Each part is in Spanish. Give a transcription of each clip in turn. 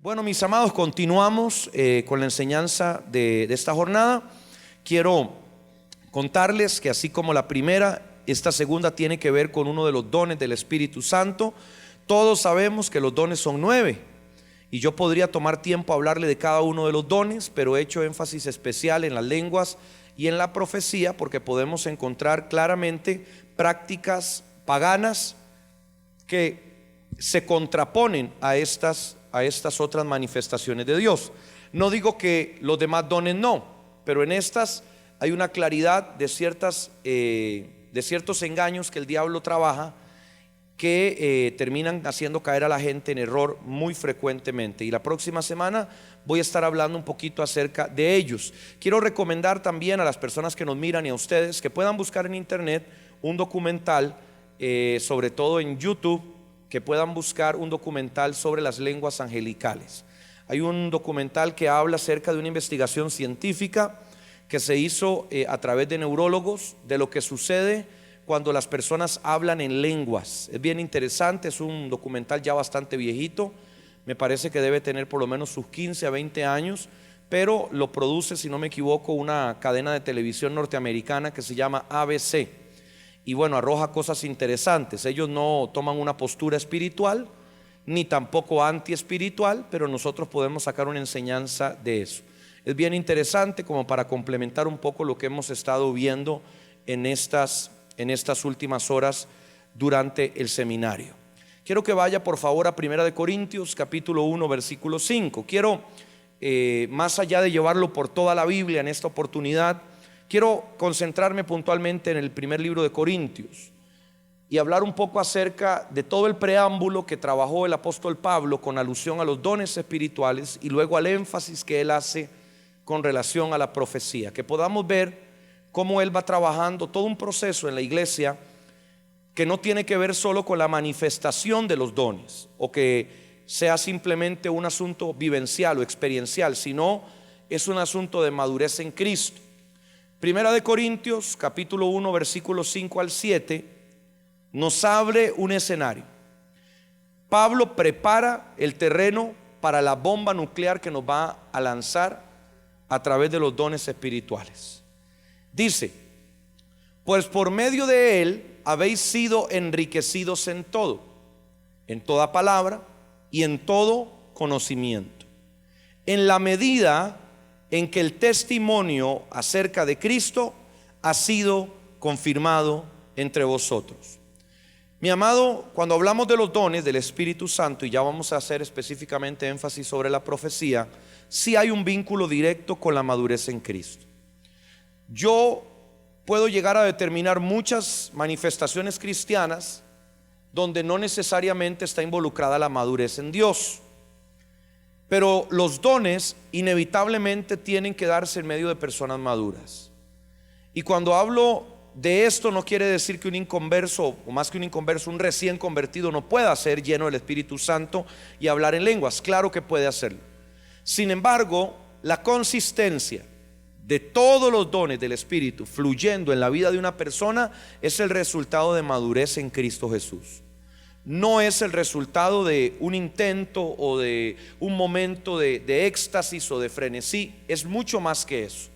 Bueno, mis amados, continuamos con la enseñanza de esta jornada. Quiero contarles que así como la primera, esta segunda tiene que ver con uno de los dones del Espíritu Santo. Todos sabemos que los dones son 9 y yo podría tomar tiempo a hablarle de cada uno de los dones, pero he hecho énfasis especial en las lenguas y en la profecía porque podemos encontrar claramente prácticas paganas que se contraponen a estas otras manifestaciones de Dios. No digo que los demás dones no, pero en estas hay una claridad de ciertos engaños que el diablo trabaja que terminan haciendo caer a la gente en error muy frecuentemente. Y la próxima semana voy a estar hablando un poquito acerca de ellos. Quiero recomendar también a las personas que nos miran y a ustedes que puedan buscar en internet un documental, sobre todo en YouTube, que puedan buscar un documental sobre las lenguas angelicales. Hay un documental que habla acerca de una investigación científica que se hizo a través de neurólogos de lo que sucede cuando las personas hablan en lenguas. Es bien interesante, es un documental ya bastante viejito, me parece que debe tener por lo menos sus 15 a 20 años, pero lo produce, si no me equivoco, una cadena de televisión norteamericana que se llama ABC. Y bueno, arroja cosas interesantes. Ellos no toman una postura espiritual ni tampoco anti-espiritual, pero nosotros podemos sacar una enseñanza de eso. Es bien interesante como para complementar un poco lo que hemos estado viendo en estas últimas horas durante el seminario. Quiero que vaya por favor a 1 Corintios capítulo 1 versículo 5. Quiero más allá de llevarlo por toda la Biblia en esta oportunidad, quiero concentrarme puntualmente en el primer libro de Corintios y hablar un poco acerca de todo el preámbulo que trabajó el apóstol Pablo con alusión a los dones espirituales y luego al énfasis que él hace con relación a la profecía, que podamos ver cómo él va trabajando todo un proceso en la iglesia que no tiene que ver solo con la manifestación de los dones o que sea simplemente un asunto vivencial o experiencial, sino es un asunto de madurez en Cristo. Primera de Corintios capítulo 1 versículos 5 al 7 nos abre un escenario. Pablo prepara el terreno para la bomba nuclear que nos va a lanzar a través de los dones espirituales. Dice: pues por medio de él habéis sido enriquecidos en todo, en toda palabra y en todo conocimiento, en la medida en que el testimonio acerca de Cristo ha sido confirmado entre vosotros. Mi amado, cuando hablamos de los dones del Espíritu Santo, y ya vamos a hacer específicamente énfasis sobre la profecía, sí hay un vínculo directo con la madurez en Cristo. Yo puedo llegar a determinar muchas manifestaciones cristianas donde no necesariamente está involucrada la madurez en Dios, pero los dones inevitablemente tienen que darse en medio de personas maduras. Y cuando hablo de esto no quiere decir que un inconverso, o más que un inconverso, un recién convertido no pueda ser lleno del Espíritu Santo y hablar en lenguas. Claro que puede hacerlo. Sin embargo, la consistencia de todos los dones del Espíritu fluyendo en la vida de una persona es el resultado de madurez en Cristo Jesús. No es el resultado de un intento o de un momento de éxtasis o de frenesí. Es mucho más que eso.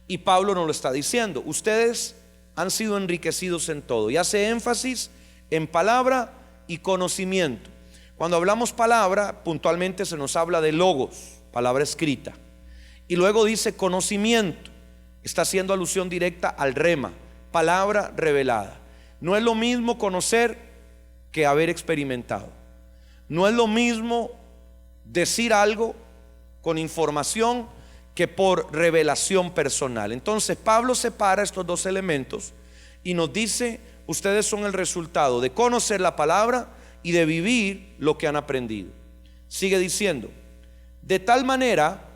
Y Pablo nos lo está diciendo: ustedes han sido enriquecidos en todo. Y hace énfasis en palabra y conocimiento. Cuando hablamos palabra, puntualmente se nos habla de logos, palabra escrita. Y luego dice conocimiento. Está haciendo alusión directa al rema, palabra revelada. No es lo mismo conocer que haber experimentado. No es lo mismo decir algo con información que por revelación personal. Entonces Pablo separa estos dos elementos y nos dice: ustedes son el resultado de conocer la palabra y de vivir lo que han aprendido. Sigue diciendo: de tal manera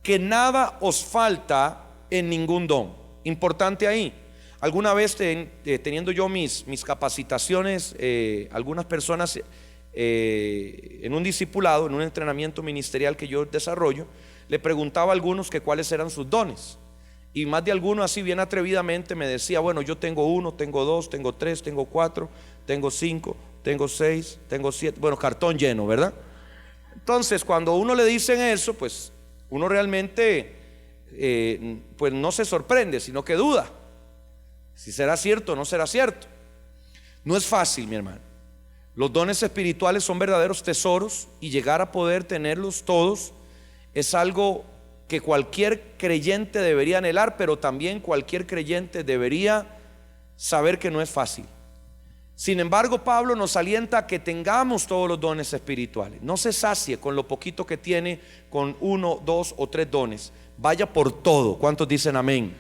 que nada os falta en ningún don. Importante ahí. Alguna vez teniendo yo mis capacitaciones, algunas personas en un discipulado, en un entrenamiento ministerial que yo desarrollo, le preguntaba a algunos que cuáles eran sus dones. Y más de alguno así bien atrevidamente me decía: bueno, yo tengo 1, tengo 2, tengo 3, tengo 4, tengo 5, tengo 6, tengo 7. Bueno, cartón lleno, ¿verdad? Entonces, cuando uno le dicen eso, pues uno realmente pues no se sorprende, sino que duda si será cierto o no será cierto. No es fácil, mi hermano. Los dones espirituales son verdaderos tesoros, y llegar a poder tenerlos todos es algo que cualquier creyente debería anhelar, pero también cualquier creyente debería saber que no es fácil. Sin embargo, Pablo nos alienta a que tengamos todos los dones espirituales. No se sacie con lo poquito que tiene, con 1, 2 o 3 dones. Vaya por todo. ¿Cuántos dicen amén?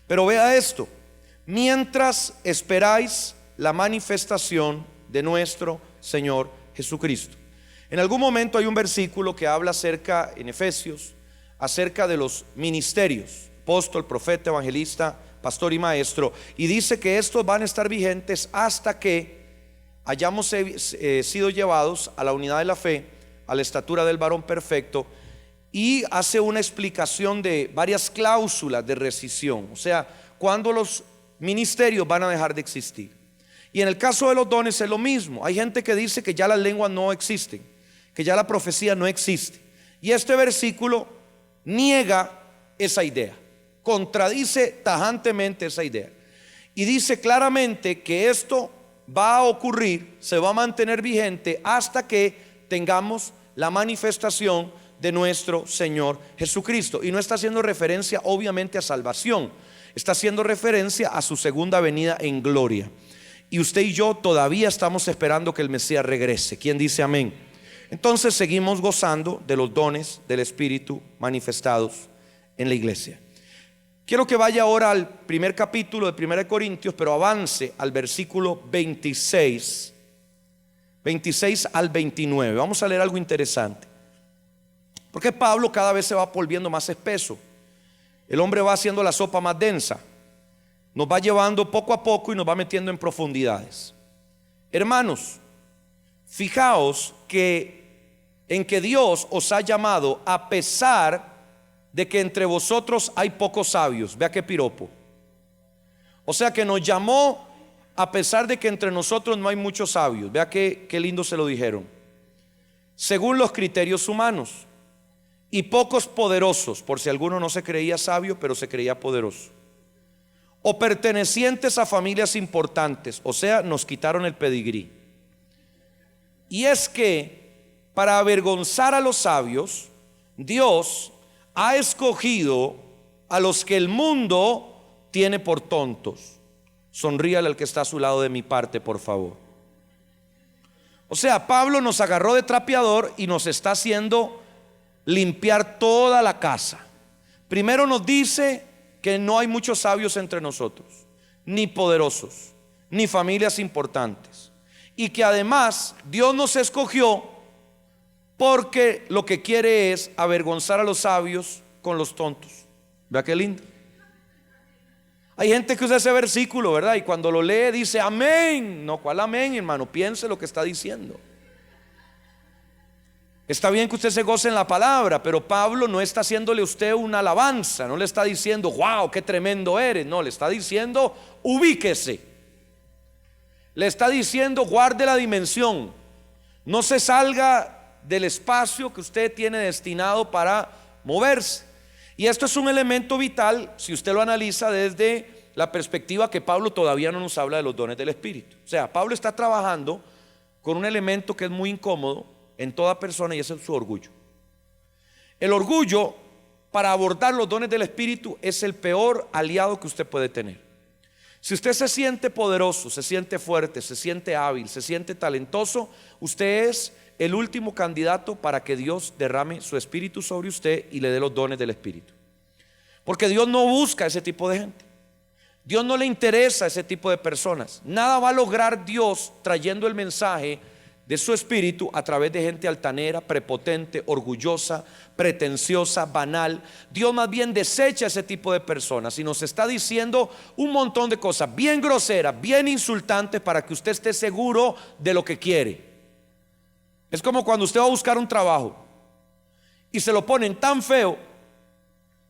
Pero vea esto: mientras esperáis la manifestación de nuestro Señor Jesucristo. En algún momento hay un versículo que habla acerca, en Efesios, acerca de los ministerios: apóstol, profeta, evangelista, pastor y maestro, y dice que estos van a estar vigentes hasta que hayamos sido llevados a la unidad de la fe, a la estatura del varón perfecto, y hace una explicación de varias cláusulas de rescisión, o sea, cuando los ministerios van a dejar de existir. Y en el caso de los dones es lo mismo. Hay gente que dice que ya las lenguas no existen, que ya la profecía no existe, y este versículo niega esa idea, contradice tajantemente esa idea, y dice claramente que esto va a ocurrir, se va a mantener vigente hasta que tengamos la manifestación de nuestro Señor Jesucristo. Y no está haciendo referencia obviamente a salvación, está haciendo referencia a su segunda venida en gloria. Y usted y yo todavía estamos esperando que el Mesías regrese. ¿Quién dice amén? Entonces seguimos gozando de los dones del Espíritu manifestados en la iglesia. Quiero que vaya ahora al primer capítulo de 1 Corintios, pero avance al versículo 26 al 29. Vamos a leer algo interesante, porque Pablo cada vez se va volviendo más espeso. El hombre va haciendo la sopa más densa, nos va llevando poco a poco y nos va metiendo en profundidades. Hermanos, fijaos en que Dios os ha llamado a pesar de que entre vosotros hay pocos sabios. Vea qué piropo. O sea que nos llamó a pesar de que entre nosotros no hay muchos sabios. Vea qué lindo se lo dijeron. Según los criterios humanos, y pocos poderosos, por si alguno no se creía sabio pero se creía poderoso, o pertenecientes a familias importantes, o sea, nos quitaron el pedigrí. Y es que para avergonzar a los sabios, Dios ha escogido a los que el mundo tiene por tontos. Sonríale al que está a su lado de mi parte, por favor. O sea, Pablo nos agarró de trapeador y nos está haciendo limpiar toda la casa. Primero nos dice que no hay muchos sabios entre nosotros, ni poderosos, ni familias importantes, y que además Dios nos escogió porque lo que quiere es avergonzar a los sabios con los tontos. Vea qué lindo. Hay gente que usa ese versículo, ¿verdad? Y cuando lo lee dice amén. No, ¿cuál amén, hermano? Piense lo que está diciendo. Está bien que usted se goce en la palabra, pero Pablo no está haciéndole a usted una alabanza, no le está diciendo wow, qué tremendo eres. No, le está diciendo ubíquese. Le está diciendo guarde la dimensión, no se salga del espacio que usted tiene destinado para moverse. Y esto es un elemento vital si usted lo analiza desde la perspectiva que Pablo todavía no nos habla de los dones del Espíritu. O sea, Pablo está trabajando con un elemento que es muy incómodo en toda persona, y ese es su orgullo. El orgullo, para abordar los dones del Espíritu, es el peor aliado que usted puede tener. Si usted se siente poderoso, se siente fuerte, se siente hábil, se siente talentoso, usted es el último candidato para que Dios derrame su Espíritu sobre usted y le dé los dones del Espíritu. Porque Dios no busca ese tipo de gente. Dios no le interesa ese tipo de personas. Nada va a lograr Dios trayendo el mensaje de su Espíritu a través de gente altanera, prepotente, orgullosa, pretenciosa, banal. Dios más bien desecha ese tipo de personas y nos está diciendo un montón de cosas bien groseras, bien insultantes, para que usted esté seguro de lo que quiere. Es como cuando usted va a buscar un trabajo y se lo ponen tan feo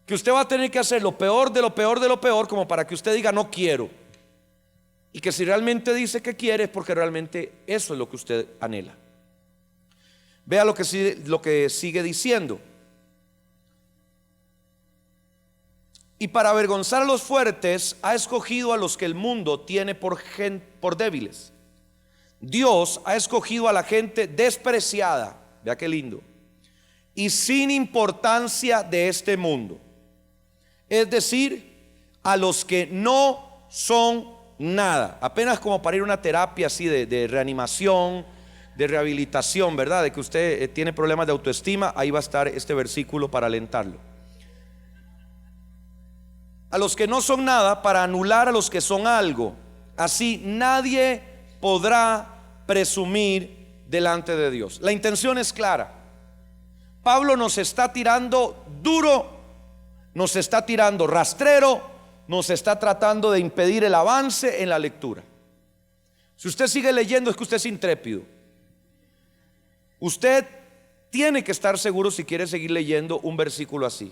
que usted va a tener que hacer lo peor de lo peor de lo peor, como para que usted diga no quiero. Y que si realmente dice que quiere es porque realmente eso es lo que usted anhela. Vea lo que sigue diciendo. Y para avergonzar a los fuertes ha escogido a los que el mundo tiene por débiles. Dios ha escogido a la gente despreciada, vea qué lindo, y sin importancia de este mundo. Es decir, a los que no son nada, apenas como para ir a una terapia así de reanimación, de rehabilitación, ¿verdad? De que usted tiene problemas de autoestima, ahí va a estar este versículo para alentarlo. A los que no son nada, para anular a los que son algo. Así nadie podrá presumir delante de Dios. La intención es clara. Pablo nos está tirando duro, nos está tirando rastrero, nos está tratando de impedir el avance en la lectura. Si usted sigue leyendo es que usted es intrépido. Usted tiene que estar seguro si quiere seguir leyendo un versículo así.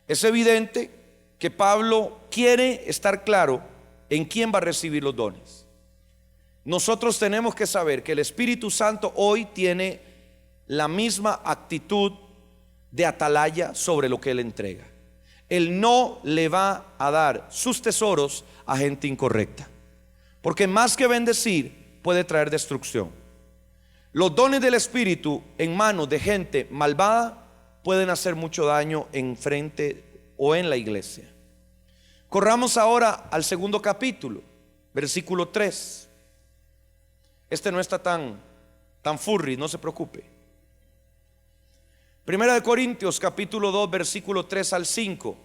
Es evidente que Pablo quiere estar claro en quién va a recibir los dones. Nosotros tenemos que saber que el Espíritu Santo hoy tiene la misma actitud de atalaya sobre lo que Él entrega. Él no le va a dar sus tesoros a gente incorrecta, porque más que bendecir puede traer destrucción. Los dones del Espíritu en manos de gente malvada pueden hacer mucho daño en frente o en la iglesia. Corramos ahora al segundo capítulo, versículo 3. Este no está tan furry, no se preocupe. Primera de Corintios capítulo 2 versículo 3 al 5.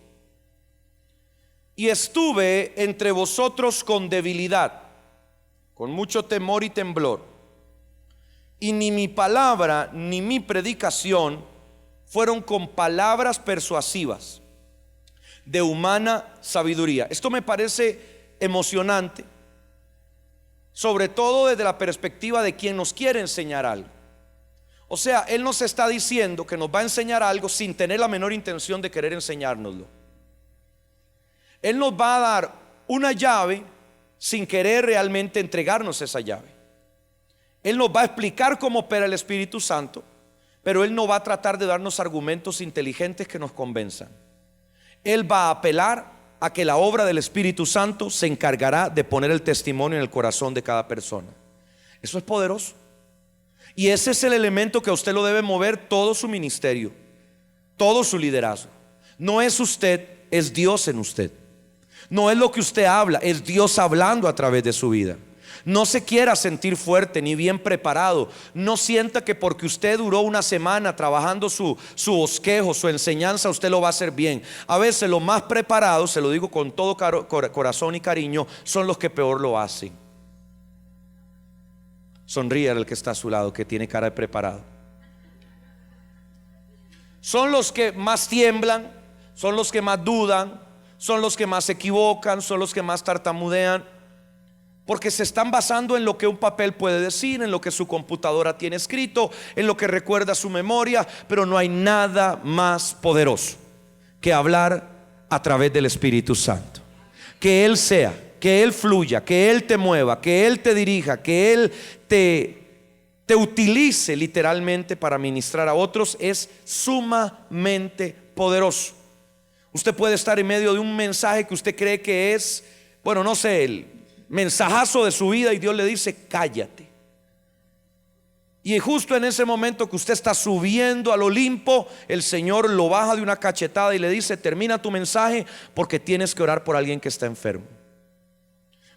Y estuve entre vosotros con debilidad, con mucho temor y temblor, y ni mi palabra ni mi predicación fueron con palabras persuasivas de humana sabiduría. Esto me parece emocionante, sobre todo desde la perspectiva de quien nos quiere enseñar algo. O sea, Él nos está diciendo que nos va a enseñar algo sin tener la menor intención de querer enseñárnoslo. Él nos va a dar una llave sin querer realmente entregarnos esa llave. Él nos va a explicar cómo opera el Espíritu Santo, pero Él no va a tratar de darnos argumentos inteligentes que nos convenzan. Él va a apelar a que la obra del Espíritu Santo se encargará de poner el testimonio en el corazón de cada persona. Eso es poderoso. Y ese es el elemento que a usted lo debe mover todo su ministerio, todo su liderazgo. No es usted, es Dios en usted. No es lo que usted habla, es Dios hablando a través de su vida. No se quiera sentir fuerte ni bien preparado. No sienta que porque usted duró una semana trabajando su bosquejo, su enseñanza, usted lo va a hacer bien. A veces los más preparados, se lo digo con todo corazón y cariño, son los que peor lo hacen. Sonríe al que está a su lado, que tiene cara de preparado. Son los que más tiemblan, son los que más dudan, son los que más se equivocan, son los que más tartamudean, porque se están basando en lo que un papel puede decir, en lo que su computadora tiene escrito, en lo que recuerda su memoria. Pero no hay nada más poderoso que hablar a través del Espíritu Santo. Que Él sea, que Él fluya, que Él te mueva, que Él te dirija, que Él te utilice literalmente para ministrar a otros. Es sumamente poderoso. Usted puede estar en medio de un mensaje que usted cree que es, bueno, no sé, el mensajazo de su vida, y Dios le dice: cállate. Y justo en ese momento que usted está subiendo al Olimpo, el Señor lo baja de una cachetada y le dice: termina tu mensaje, porque tienes que orar por alguien que está enfermo,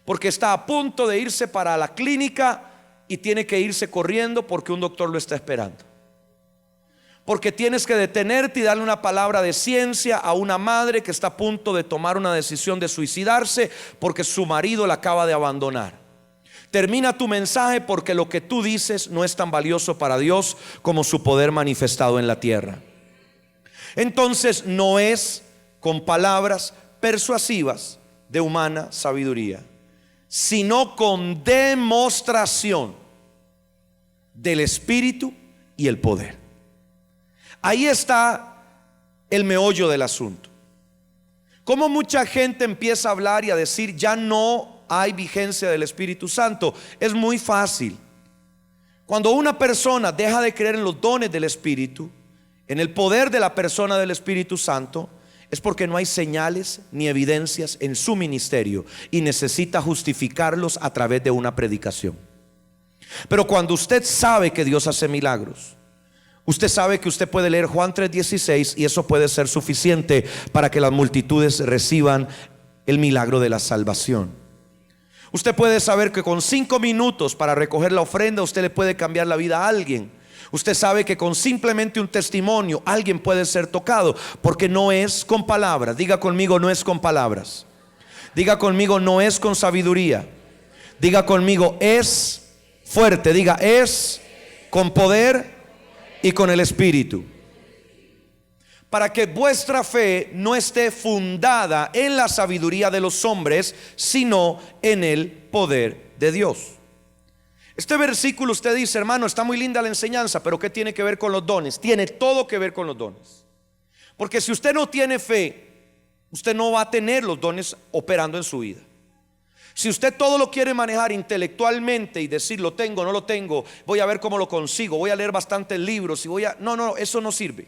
porque está a punto de irse para la clínica y tiene que irse corriendo porque un doctor lo está esperando, porque tienes que detenerte y darle una palabra de ciencia a una madre que está a punto de tomar una decisión de suicidarse porque su marido la acaba de abandonar. Termina tu mensaje, porque lo que tú dices no es tan valioso para Dios como su poder manifestado en la tierra. Entonces no es con palabras persuasivas de humana sabiduría, sino con demostración del Espíritu y el poder. Ahí está el meollo del asunto. Como mucha gente empieza a hablar y a decir: ya no hay vigencia del Espíritu Santo. Es muy fácil. Cuando una persona deja de creer en los dones del Espíritu, en el poder de la persona del Espíritu Santo, es porque no hay señales ni evidencias en su ministerio y necesita justificarlos a través de una predicación. Pero cuando usted sabe que Dios hace milagros, usted sabe que usted puede leer Juan 3:16 y eso puede ser suficiente para que las multitudes reciban el milagro de la salvación. Usted puede saber que con 5 minutos para recoger la ofrenda usted le puede cambiar la vida a alguien. Usted sabe que con simplemente un testimonio alguien puede ser tocado, porque no es con palabras. Diga conmigo, no es con palabras. Diga conmigo, no es con sabiduría. Diga conmigo, es fuerte. Diga, es con poder y con el Espíritu. Para que vuestra fe no esté fundada en la sabiduría de los hombres, sino en el poder de Dios. Este versículo usted dice, hermano, está muy linda la enseñanza, pero ¿qué tiene que ver con los dones? Tiene todo que ver con los dones. Porque si usted no tiene fe, usted no va a tener los dones operando en su vida. Si usted todo lo quiere manejar intelectualmente y decir lo tengo, no lo tengo, voy a ver cómo lo consigo, voy a leer bastantes libros y voy a... No, eso no sirve.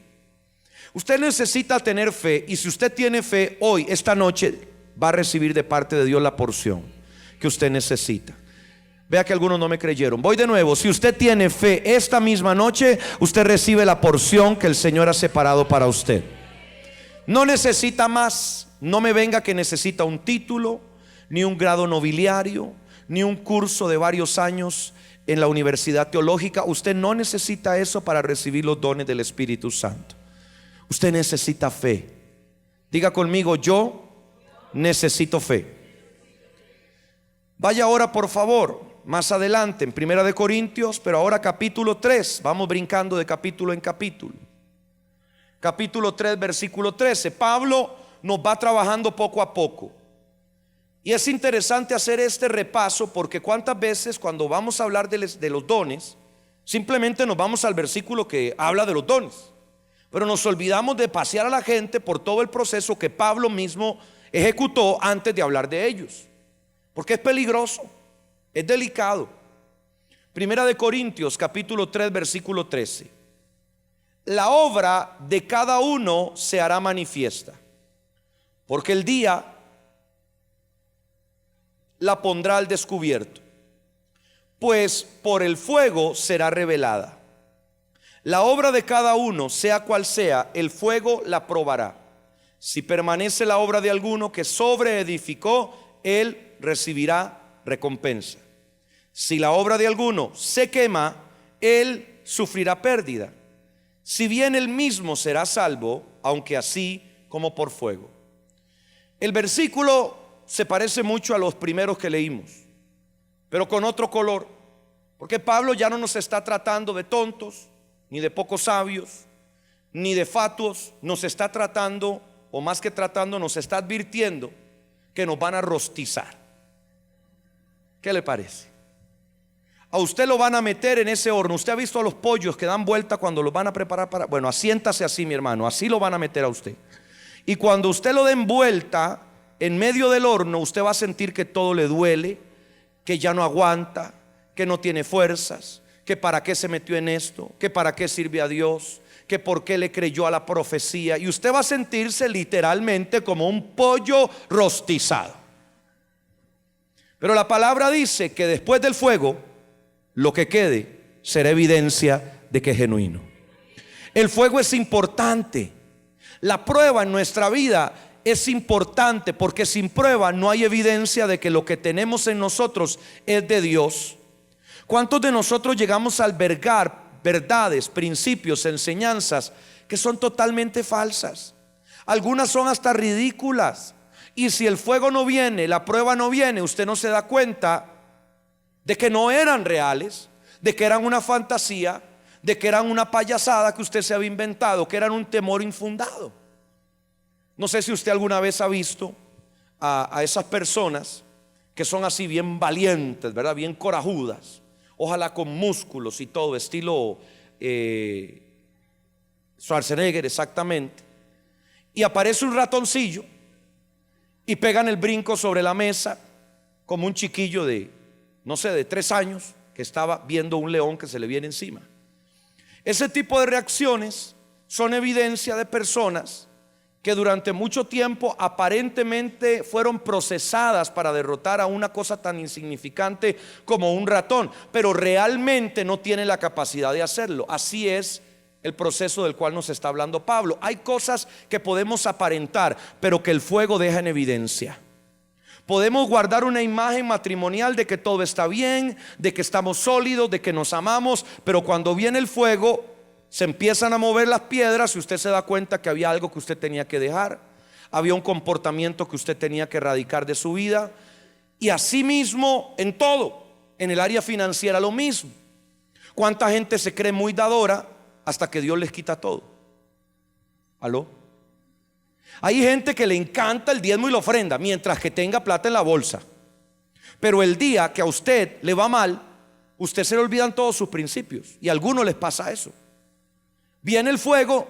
Usted necesita tener fe, y si usted tiene fe hoy, esta noche, va a recibir de parte de Dios la porción que usted necesita. Vea que algunos no me creyeron. Voy de nuevo. Si usted tiene fe esta misma noche, usted recibe la porción que el Señor ha separado para usted. No necesita más. No me venga que necesita un título, ni un grado nobiliario, ni un curso de varios años en la universidad teológica. Usted no necesita eso para recibir los dones del Espíritu Santo. Usted necesita fe. Diga conmigo, yo necesito fe. Vaya ahora por favor más adelante en Primera de Corintios, pero ahora capítulo 3. Vamos brincando de capítulo en capítulo. Capítulo 3, versículo 13. Pablo nos va trabajando poco a poco. Y es interesante hacer este repaso, porque cuántas veces cuando vamos a hablar de los dones, simplemente nos vamos al versículo que habla de los dones, pero nos olvidamos de pasear a la gente por todo el proceso que Pablo mismo ejecutó antes de hablar de ellos. Porque es peligroso, es delicado. Primera de Corintios capítulo 3 versículo 13. La obra de cada uno se hará manifiesta, porque el día la pondrá al descubierto, pues por el fuego será revelada. La obra de cada uno, sea cual sea, el fuego la probará. Si permanece la obra de alguno que sobreedificó, él recibirá recompensa. Si la obra de alguno se quema, él sufrirá pérdida, si bien él mismo será salvo, aunque así como por fuego. El versículo se parece mucho a los primeros que leímos, pero con otro color, porque Pablo ya no nos está tratando de tontos, ni de pocos sabios, ni de fatuos. Nos está tratando, o más que tratando, nos está advirtiendo que nos van a rostizar. ¿Qué le parece? A usted lo van a meter en ese horno. Usted ha visto a los pollos que dan vuelta cuando los van a preparar para... Bueno, asiéntase así, mi hermano. Así lo van a meter a usted. Y cuando usted lo den vuelta en medio del horno, usted va a sentir que todo le duele, que ya no aguanta, que no tiene fuerzas, que para qué se metió en esto, que para qué sirve a Dios, que por qué le creyó a la profecía. Y usted va a sentirse literalmente como un pollo rostizado. Pero la palabra dice que después del fuego, lo que quede será evidencia de que es genuino. El fuego es importante. La prueba en nuestra vida es importante, porque sin prueba no hay evidencia de que lo que tenemos en nosotros es de Dios. ¿Cuántos de nosotros llegamos a albergar verdades, principios, enseñanzas que son totalmente falsas? Algunas son hasta ridículas. Y si el fuego no viene, la prueba no viene, usted no se da cuenta de que no eran reales, de que eran una fantasía, de que eran una payasada que usted se había inventado, que eran un temor infundado. No sé si usted alguna vez ha visto a esas personas que son así bien valientes, ¿verdad? Bien corajudas, ojalá con músculos y todo, estilo Schwarzenegger exactamente. Y aparece un ratoncillo y pegan el brinco sobre la mesa como un chiquillo de, no sé, de 3 años, que estaba viendo un león que se le viene encima. Ese tipo de reacciones son evidencia de personas que durante mucho tiempo aparentemente fueron procesadas para derrotar a una cosa tan insignificante como un ratón, pero realmente no tienen la capacidad de hacerlo. Así es el proceso del cual nos está hablando Pablo. Hay cosas que podemos aparentar, pero que el fuego deja en evidencia. Podemos guardar una imagen matrimonial de que todo está bien, de que estamos sólidos, de que nos amamos, pero cuando viene el fuego se empiezan a mover las piedras y usted se da cuenta que había algo que usted tenía que dejar, había un comportamiento que usted tenía que erradicar de su vida. Y así mismo en todo, en el área financiera lo mismo. ¿Cuánta gente se cree muy dadora hasta que Dios les quita todo? ¿Aló? Hay gente que le encanta el diezmo y la ofrenda mientras que tenga plata en la bolsa, pero el día que a usted le va mal, usted se le olvidan todos sus principios. Y a algunos les pasa eso. Viene el fuego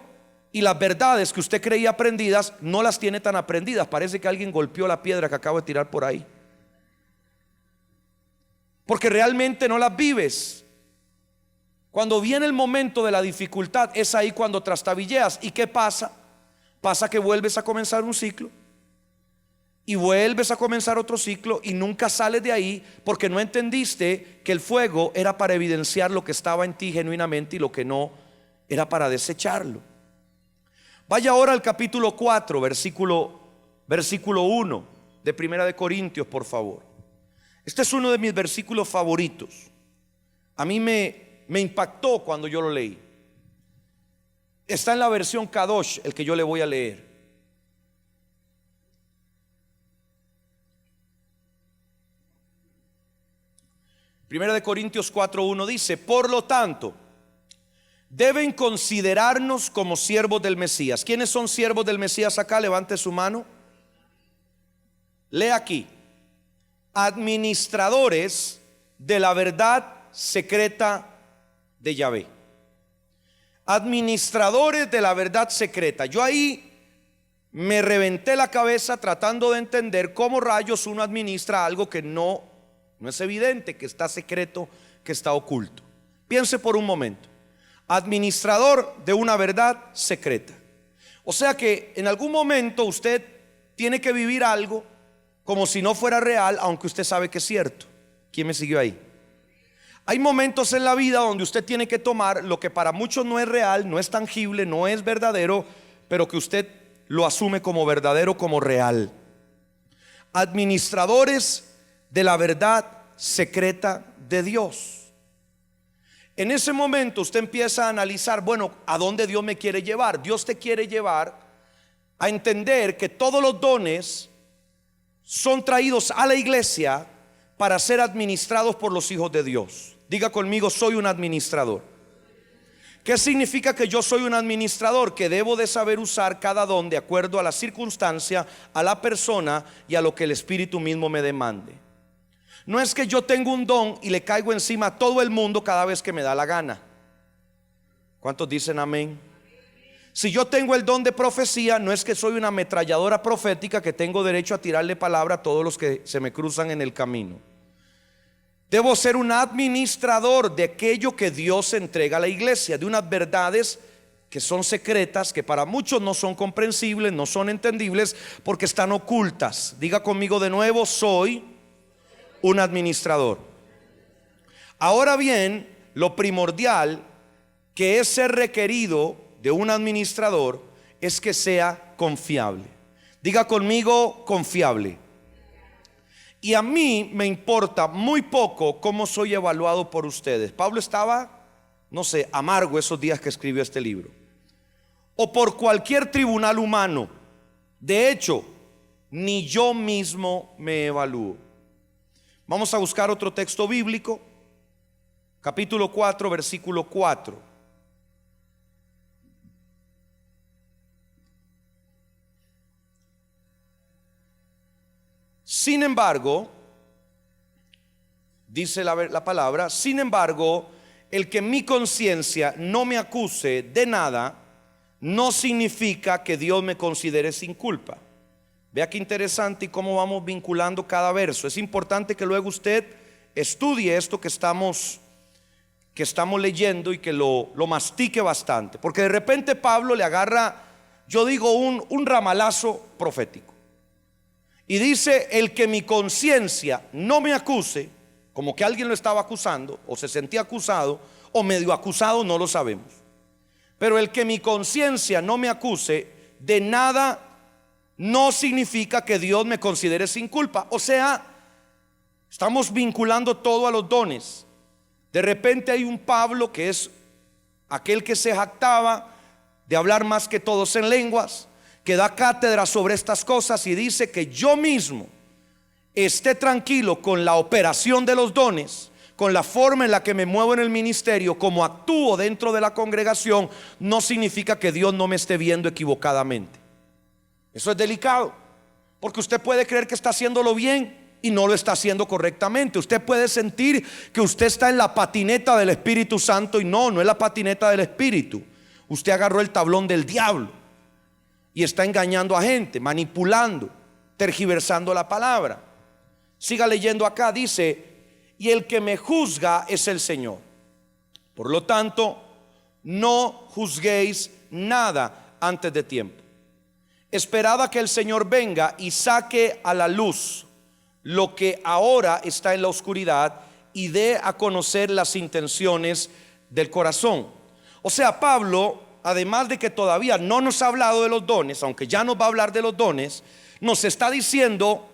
y las verdades que usted creía aprendidas no las tiene tan aprendidas. Parece que alguien golpeó la piedra que acabo de tirar por ahí, porque realmente no las vives. Cuando viene el momento de la dificultad, es ahí cuando trastabilleas. ¿Y qué pasa? Pasa que vuelves a comenzar un ciclo y vuelves a comenzar otro ciclo y nunca sales de ahí, porque no entendiste que el fuego era para evidenciar lo que estaba en ti genuinamente y lo que no era para desecharlo. Vaya ahora al capítulo 4, versículo 1 de Primera de Corintios, por favor. Este es uno de mis versículos favoritos. A mí me impactó cuando yo lo leí. Está en la versión Kadosh, el que yo le voy a leer. Primera de Corintios 4:1 dice: por lo tanto, deben considerarnos como siervos del Mesías. ¿Quiénes son siervos del Mesías acá? Levante su mano. Lea aquí: administradores de la verdad secreta de Yahvé. Administradores de la verdad secreta. Yo ahí me reventé la cabeza tratando de entender cómo rayos uno administra algo que no es evidente, que está secreto, que está oculto. Piense por un momento. Administrador de una verdad secreta. O sea que en algún momento usted tiene que vivir algo como si no fuera real, aunque usted sabe que es cierto. ¿Quién me siguió ahí? Hay momentos en la vida donde usted tiene que tomar lo que para muchos no es real, no es tangible, no es verdadero, pero que usted lo asume como verdadero, como real. Administradores de la verdad secreta de Dios. En ese momento usted empieza a analizar, bueno, ¿a dónde Dios me quiere llevar? Dios te quiere llevar a entender que todos los dones son traídos a la iglesia para ser administrados por los hijos de Dios. Diga conmigo: soy un administrador. ¿Qué significa que yo soy un administrador? Que debo de saber usar cada don de acuerdo a la circunstancia, a la persona y a lo que el Espíritu mismo me demande. No es que yo tengo un don y le caigo encima a todo el mundo cada vez que me da la gana. ¿Cuántos dicen amén? Si yo tengo el don de profecía, no es que soy una ametralladora profética que tengo derecho a tirarle palabra a todos los que se me cruzan en el camino. Debo ser un administrador de aquello que Dios entrega a la iglesia, de unas verdades que son secretas, que para muchos no son comprensibles, no son entendibles, porque están ocultas. Diga conmigo de nuevo: soy un administrador. Ahora bien, lo primordial que es ser requerido de un administrador es que sea confiable. Diga conmigo: confiable. Y a mí me importa muy poco cómo soy evaluado por ustedes. Pablo estaba, no sé, amargo esos días que escribió este libro. O por cualquier tribunal humano. De hecho, ni yo mismo me evalúo. Vamos a buscar otro texto bíblico. Capítulo 4, versículo 4. Sin embargo, dice la palabra, sin embargo, el que mi conciencia no me acuse de nada, no significa que Dios me considere sin culpa. Vea qué interesante y cómo vamos vinculando cada verso. Es importante que luego usted estudie esto que estamos leyendo y que lo mastique bastante, porque de repente Pablo le agarra, yo digo, un ramalazo profético y dice: el que mi conciencia no me acuse, como que alguien lo estaba acusando, o se sentía acusado, o medio acusado, no lo sabemos, pero el que mi conciencia no me acuse de nada no significa que Dios me considere sin culpa. O sea, estamos vinculando todo a los dones. De repente hay un Pablo que es aquel que se jactaba de hablar más que todos en lenguas, que da cátedra sobre estas cosas y dice que yo mismo esté tranquilo con la operación de los dones, con la forma en la que me muevo en el ministerio, como actúo dentro de la congregación, no significa que Dios no me esté viendo equivocadamente. Eso es delicado, porque usted puede creer que está haciéndolo bien y no lo está haciendo correctamente. Usted puede sentir que usted está en la patineta del Espíritu Santo y no es la patineta del Espíritu. Usted agarró el tablón del diablo y está engañando a gente, manipulando, tergiversando la palabra. Siga leyendo acá, dice: y el que me juzga es el Señor. Por lo tanto, no juzguéis nada antes de tiempo. Esperad a que el Señor venga y saque a la luz lo que ahora está en la oscuridad y dé a conocer las intenciones del corazón. O sea, Pablo, además de que todavía no nos ha hablado de los dones, aunque ya nos va a hablar de los dones, nos está diciendo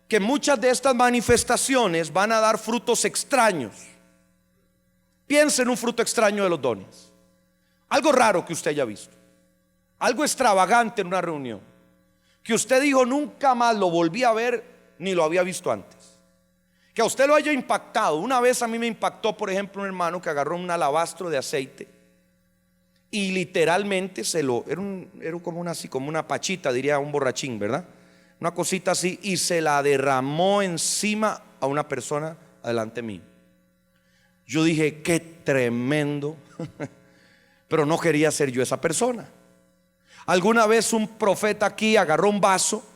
que muchas de estas manifestaciones van a dar frutos extraños. Piense en un fruto extraño de los dones, algo raro que usted haya visto, algo extravagante en una reunión, que usted dijo: nunca más lo volví a ver ni lo había visto antes. Que a usted lo haya impactado. Una vez a mí me impactó, por ejemplo, un hermano que agarró un alabastro de aceite y literalmente era como una pachita, diría un borrachín, ¿verdad? Una cosita así, y se la derramó encima a una persona adelante mío. Yo dije: qué tremendo. Pero no quería ser yo esa persona. Alguna vez un profeta aquí agarró un vaso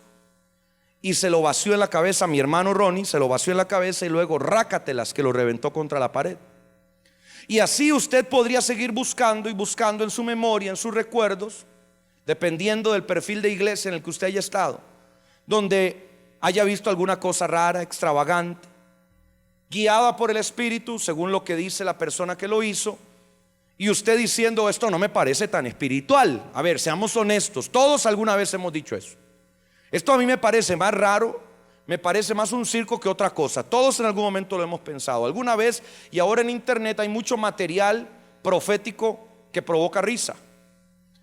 y se lo vació en la cabeza a mi hermano Ronnie, se lo vació en la cabeza y luego rácatelas que lo reventó contra la pared. Y así usted podría seguir buscando y buscando en su memoria, en sus recuerdos, dependiendo del perfil de iglesia en el que usted haya estado, donde haya visto alguna cosa rara, extravagante, guiada por el Espíritu según lo que dice la persona que lo hizo, y usted diciendo: esto no me parece tan espiritual. A ver, seamos honestos, todos alguna vez hemos dicho eso. Esto a mí me parece más raro, me parece más un circo que otra cosa. Todos en algún momento lo hemos pensado alguna vez, y ahora en internet hay mucho material profético que provoca risa.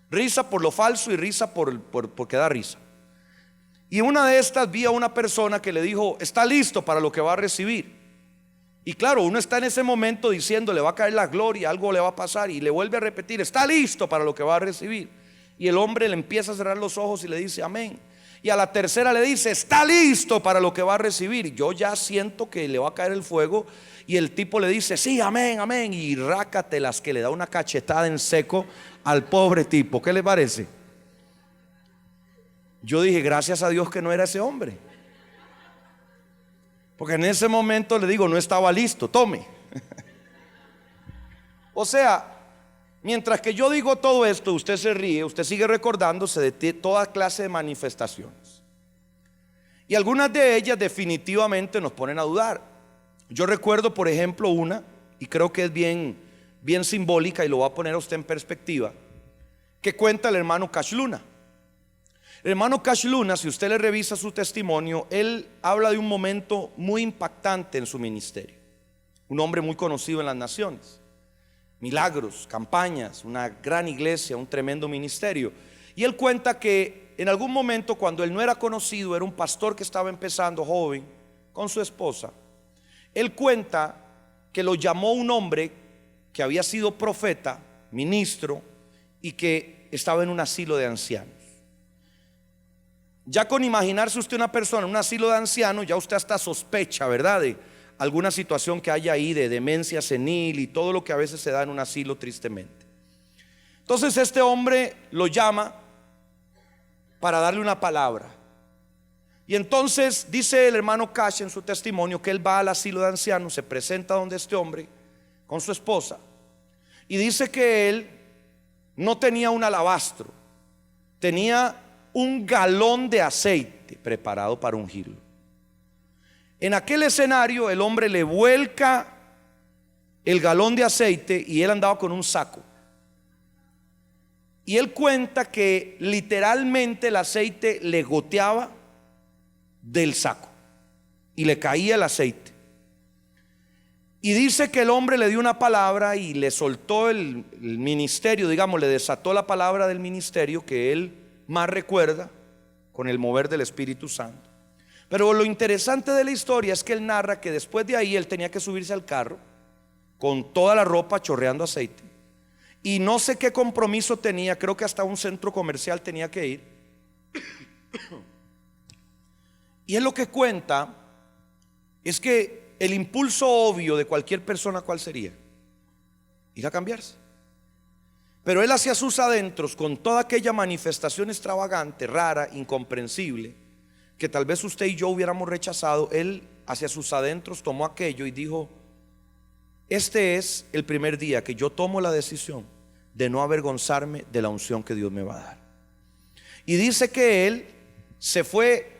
Risa por lo falso y risa porque da risa. Y en una de estas vi a una persona que le dijo: está listo para lo que va a recibir. Y claro, uno está en ese momento diciendo: le va a caer la gloria, algo le va a pasar, y le vuelve a repetir: está listo para lo que va a recibir. Y el hombre le empieza a cerrar los ojos y le dice: amén. Y a la tercera le dice: está listo para lo que va a recibir. Y yo ya siento que le va a caer el fuego. Y el tipo le dice: sí, amén, amén. Y rácatelas que le da una cachetada en seco al pobre tipo. ¿Qué le parece? Yo dije: gracias a Dios que no era ese hombre, porque en ese momento le digo: no estaba listo, tome. O sea, mientras que yo digo todo esto, usted se ríe, usted sigue recordándose de toda clase de manifestaciones. Y algunas de ellas definitivamente nos ponen a dudar. Yo recuerdo, por ejemplo, una, y creo que es bien simbólica, y lo va a poner a usted en perspectiva, que cuenta el hermano Cash Luna. El hermano Cash Luna, si usted le revisa su testimonio, él habla de un momento muy impactante en su ministerio. Un hombre muy conocido en las naciones, milagros, campañas, una gran iglesia, un tremendo ministerio. Y él cuenta que en algún momento, cuando él no era conocido, era un pastor que estaba empezando, joven, con su esposa. Él cuenta que lo llamó un hombre que había sido profeta, ministro, y que estaba en un asilo de ancianos. Ya con imaginarse usted una persona en un asilo de ancianos, ya usted hasta sospecha, ¿verdad?, de alguna situación que haya ahí de demencia senil y todo lo que a veces se da en un asilo, tristemente. Entonces este hombre lo llama para darle una palabra. Y entonces dice el hermano Cash en su testimonio que él va al asilo de ancianos, se presenta donde este hombre con su esposa, y dice que él no tenía un alabastro, tenía un galón de aceite preparado para ungirlo. En aquel escenario el hombre le vuelca el galón de aceite y él andaba con un saco. Y él cuenta que literalmente el aceite le goteaba del saco y le caía el aceite. Y dice que el hombre le dio una palabra y le soltó el ministerio, digamos, le desató la palabra del ministerio que él más recuerda con el mover del Espíritu Santo. Pero lo interesante de la historia es que él narra que después de ahí él tenía que subirse al carro con toda la ropa chorreando aceite. Y no sé qué compromiso tenía, creo que hasta un centro comercial tenía que ir. Y él lo que cuenta es que el impulso obvio de cualquier persona, ¿cuál sería? Ir a cambiarse. Pero él hacia sus adentros, con toda aquella manifestación extravagante, rara, incomprensible, que tal vez usted y yo hubiéramos rechazado, él hacia sus adentros tomó aquello y dijo: este es el primer día que yo tomo la decisión de no avergonzarme de la unción que Dios me va a dar. Y dice que él se fue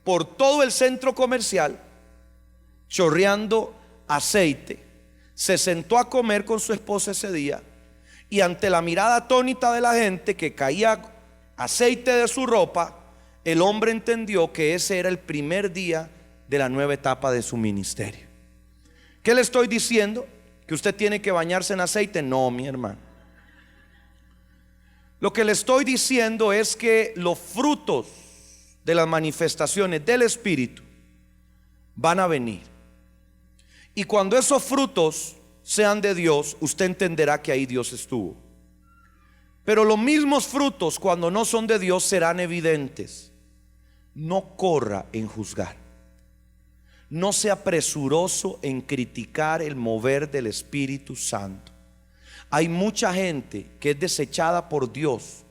por todo el centro comercial chorreando aceite, se sentó a comer con su esposa ese día, y ante la mirada atónita de la gente que caía aceite de su ropa, el hombre entendió que ese era el primer día de la nueva etapa de su ministerio. ¿Qué le estoy diciendo? ¿Que usted tiene que bañarse en aceite? No, mi hermano. Lo que le estoy diciendo es que los frutos de las manifestaciones del Espíritu van a venir. Y cuando esos frutos sean de Dios, usted entenderá que ahí Dios estuvo. Pero los mismos frutos, cuando no son de Dios, serán evidentes. No corra en juzgar. No sea presuroso en criticar el mover del Espíritu Santo. Hay mucha gente que es desechada por Dios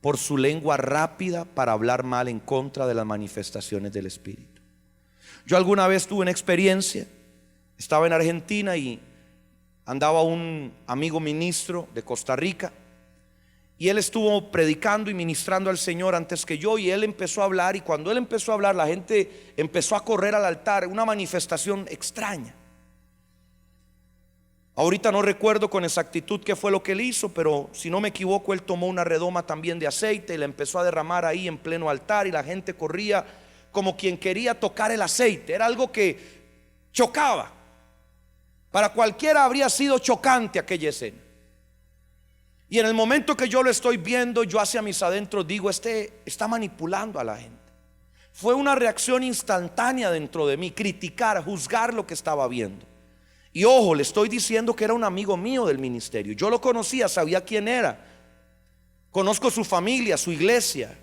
por su lengua rápida para hablar mal en contra de las manifestaciones del Espíritu. Yo alguna vez tuve una experiencia. Estaba en Argentina y andaba un amigo ministro de Costa Rica, y él estuvo predicando y ministrando al Señor antes que yo, y él empezó a hablar, y cuando él empezó a hablar la gente empezó a correr al altar, una manifestación extraña. Ahorita no recuerdo con exactitud qué fue lo que él hizo, pero si no me equivoco él tomó una redoma también de aceite y la empezó a derramar ahí en pleno altar, y la gente corría como quien quería tocar el aceite. Era algo que chocaba. Para cualquiera habría sido chocante aquella escena. Y en el momento que yo lo estoy viendo, yo hacia mis adentros digo: este está manipulando a la gente. Fue una reacción instantánea dentro de mí, criticar, juzgar lo que estaba viendo. Y ojo, le estoy diciendo que era un amigo mío del ministerio. Yo lo conocía, sabía quién era, conozco su familia, su iglesia.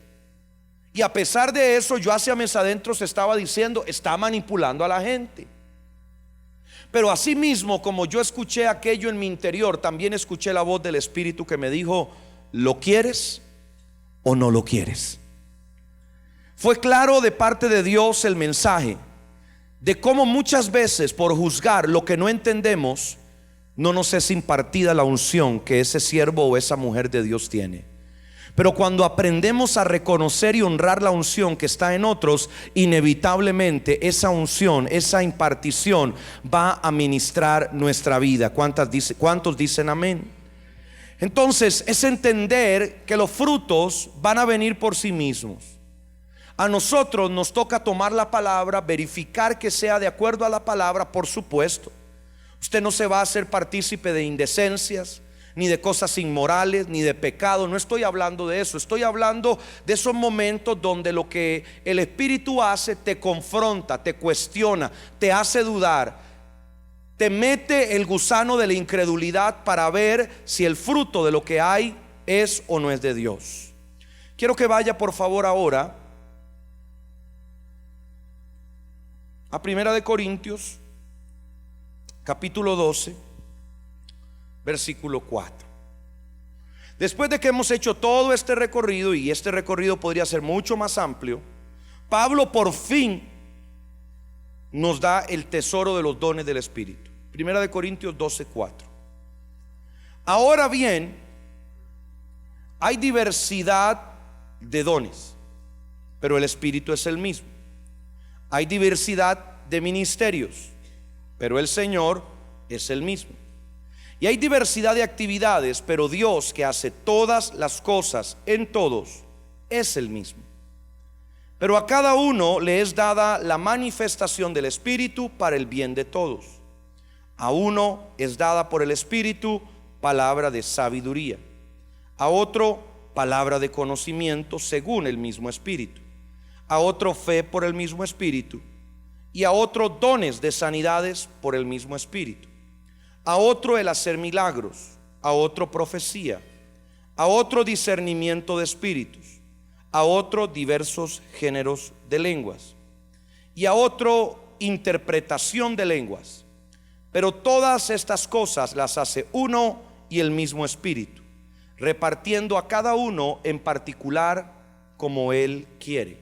Y a pesar de eso, yo hacia mis adentros estaba diciendo: está manipulando a la gente. Pero asimismo, como yo escuché aquello en mi interior, también escuché la voz del Espíritu que me dijo: ¿lo quieres o no lo quieres? Fue claro de parte de Dios el mensaje de cómo muchas veces por juzgar lo que no entendemos, no nos es impartida la unción que ese siervo o esa mujer de Dios tiene. Pero cuando aprendemos a reconocer y honrar la unción que está en otros, inevitablemente esa unción, esa impartición va a ministrar nuestra vida. ¿Cuántos dicen amén? Entonces es entender que los frutos van a venir por sí mismos. A nosotros nos toca tomar la palabra, verificar que sea de acuerdo a la palabra, por supuesto. Usted no se va a hacer partícipe de indecencias, ni de cosas inmorales, ni de pecado. No estoy hablando de eso. Estoy hablando de esos momentos donde lo que el Espíritu hace te confronta, te cuestiona, te hace dudar, te mete el gusano de la incredulidad para ver si el fruto de lo que hay es o no es de Dios. Quiero que vaya por favor ahora a Primera de Corintios capítulo 12, versículo 4. Después de que hemos hecho todo este recorrido, y este recorrido podría ser mucho más amplio, Pablo por fin nos da el tesoro de los dones del Espíritu. Primera de Corintios 12:4. Ahora bien, hay diversidad de dones, pero el Espíritu es el mismo. Hay diversidad de ministerios, pero el Señor es el mismo. Y hay diversidad de actividades, pero Dios, que hace todas las cosas en todos, es el mismo. Pero a cada uno le es dada la manifestación del Espíritu para el bien de todos. A uno es dada por el Espíritu palabra de sabiduría, a otro palabra de conocimiento según el mismo Espíritu, a otro fe por el mismo Espíritu, y a otro dones de sanidades por el mismo Espíritu, a otro el hacer milagros, a otro profecía, a otro discernimiento de espíritus, a otro diversos géneros de lenguas, y a otro interpretación de lenguas. Pero todas estas cosas las hace uno y el mismo Espíritu, repartiendo a cada uno en particular como Él quiere.